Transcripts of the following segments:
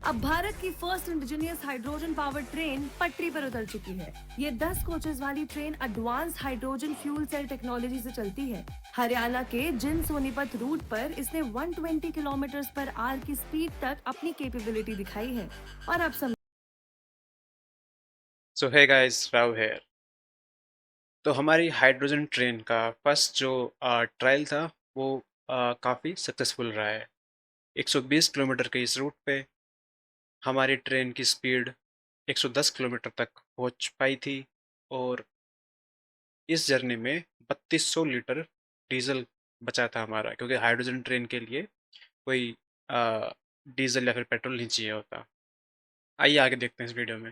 अब भारत की first indigenous hydrogen powered train पटरी पर उतर चुकी है। ये 10 कोचेज वाली train advanced hydrogen fuel cell technology से चलती है। हरियाणा के जिन सोनीपत रूट पर इसने 120 किलोमीटर पर आवर की स्पीड तक अपनी कैपेबिलिटी दिखाई है। और अब सो हे गाइस, राव है। तो हमारी हाइड्रोजन ट्रेन का फर्स्ट जो ट्रायल था वो काफ़ी सक्सेसफुल रहा है। 120 किलोमीटर के इस रूट पे हमारी ट्रेन की स्पीड 110 किलोमीटर तक पहुंच पाई थी। और इस जर्नी में 3200 लीटर डीजल बचा था हमारा, क्योंकि हाइड्रोजन ट्रेन के लिए कोई डीजल या फिर पेट्रोल नहीं चाहिए होता। आइए आगे देखते हैं इस वीडियो में।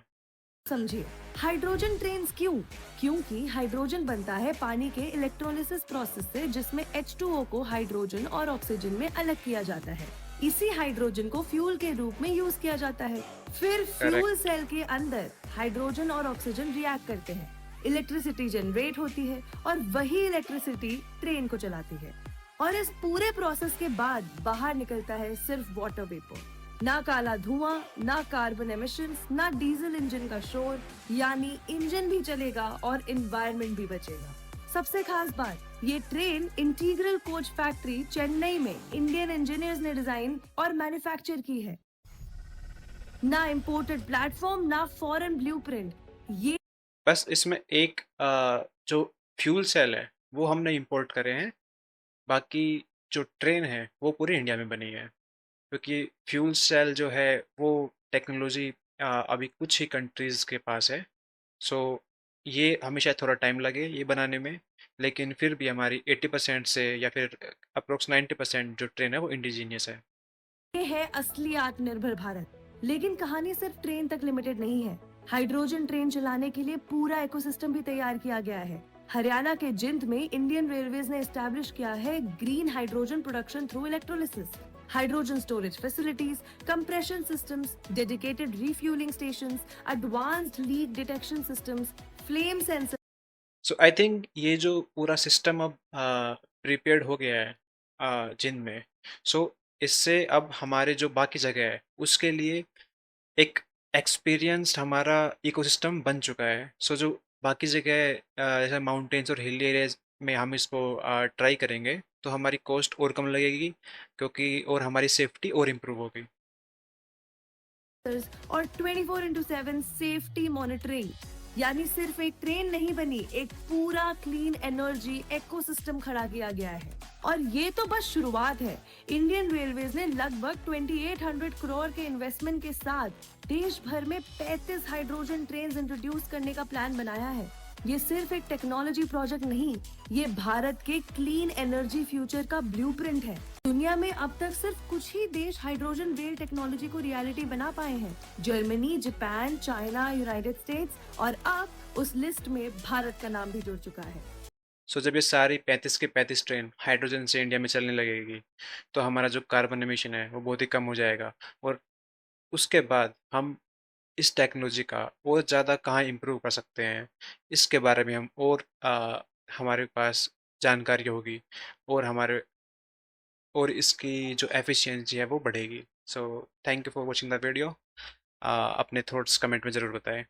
समझिए, हाइड्रोजन ट्रेन्स क्यों? क्योंकि हाइड्रोजन बनता है पानी के इलेक्ट्रोलिसिस प्रोसेस से, जिसमें H2O को हाइड्रोजन और ऑक्सीजन में अलग किया जाता है। इसी हाइड्रोजन को फ्यूल के रूप में यूज किया जाता है। फिर फ्यूल करेक्ट। सेल के अंदर हाइड्रोजन और ऑक्सीजन रिएक्ट करते हैं, इलेक्ट्रिसिटी जनरेट होती है और वही इलेक्ट्रिसिटी ट्रेन को चलाती है। और इस पूरे प्रोसेस के बाद बाहर निकलता है सिर्फ वाटर वेपर। ना काला धुआं, ना कार्बन एमिशंस, ना डीजल इंजन का शोर। यानी इंजन भी चलेगा और एनवायरनमेंट भी बचेगा। सबसे खास बात, ये train integral coach factory Chennai में इंडियन इंजीनियर्स ने डिजाइन और मैन्युफैक्चर की है। ना इम्पोर्टेड प्लेटफॉर्म, ना फॉरेन ब्लूप्रिंट। ये बस इसमें एक जो फ्यूल सेल है वो हमने इंपोर्ट करे हैं। बाकी जो ट्रेन है वो पूरी इंडिया में बनी है, क्योंकि फ्यूल सेल जो है वो टेक्नोलॉजी अभी कुछ ही कंट्रीज़ के पास है। सो ये हमेशा थोड़ा टाइम लगे ये बनाने में, लेकिन फिर भी हमारी 80% से या फिर अप्रोक्स 90% जो ट्रेन है वो इंडिजीनियस है। है असली आत्मनिर्भर भारत। लेकिन कहानी सिर्फ ट्रेन तक लिमिटेड नहीं है। हाइड्रोजन ट्रेन चलाने के लिए पूरा इकोसिस्टम भी तैयार किया गया है। हरियाणा के जिंद में इंडियन रेलवेज ने एस्टैब्लिश किया है green hydrogen production through electrolysis, hydrogen storage facilities, compression systems, dedicated refuelling stations, advanced leak detection systems, flame sensor. So I think ये जो पूरा सिस्टम अब प्रिपेयर्ड हो गया है जिन में। सो इससे अब हमारे जो बाकी जगह है उसके लिए एक एक्सपीरियंस्ड हमारा इकोसिस्टम बन चुका है। सो जो बाकी जगह जैसे माउंटेन्स और हिली एरियाज में हम इसको ट्राई करेंगे तो हमारी कॉस्ट और कम लगेगी, क्योंकि और हमारी सेफ्टी और इम्प्रूव होगी। और 24/7 सेफ्टी मॉनिटरिंग। यानी सिर्फ एक ट्रेन नहीं बनी, एक पूरा क्लीन एनर्जी इकोसिस्टम खड़ा किया गया है। और ये तो बस शुरुआत है। इंडियन रेलवेज ने लगभग 2800 करोड़ के इन्वेस्टमेंट के साथ देश भर में 35 हाइड्रोजन ट्रेन इंट्रोड्यूस करने का प्लान बनाया है। ये सिर्फ एक टेक्नोलॉजी प्रोजेक्ट नहीं, ये भारत के क्लीन एनर्जी फ्यूचर का ब्लूप्रिंट है। दुनिया में अब तक सिर्फ कुछ ही देश हाइड्रोजन रेल टेक्नोलॉजी को रियलिटी बना पाए हैं। Germany, Japan, China, United states और अब उस लिस्ट में भारत का नाम भी जुड़ चुका है। सो जब ये सारी 35 के 35 ट्रेन हाइड्रोजन से इंडिया में चलने लगेगी तो हमारा जो कार्बन एमिशन है वो बहुत ही कम हो जाएगा। और उसके बाद हम इस टेक्नोलॉजी का और ज़्यादा कहाँ इम्प्रूव कर सकते हैं, इसके बारे में हम और हमारे पास जानकारी होगी। और हमारे और इसकी जो एफिशिएंसी है वो बढ़ेगी। So thank you for watching the video. अपने थॉट्स कमेंट में ज़रूर बताएं।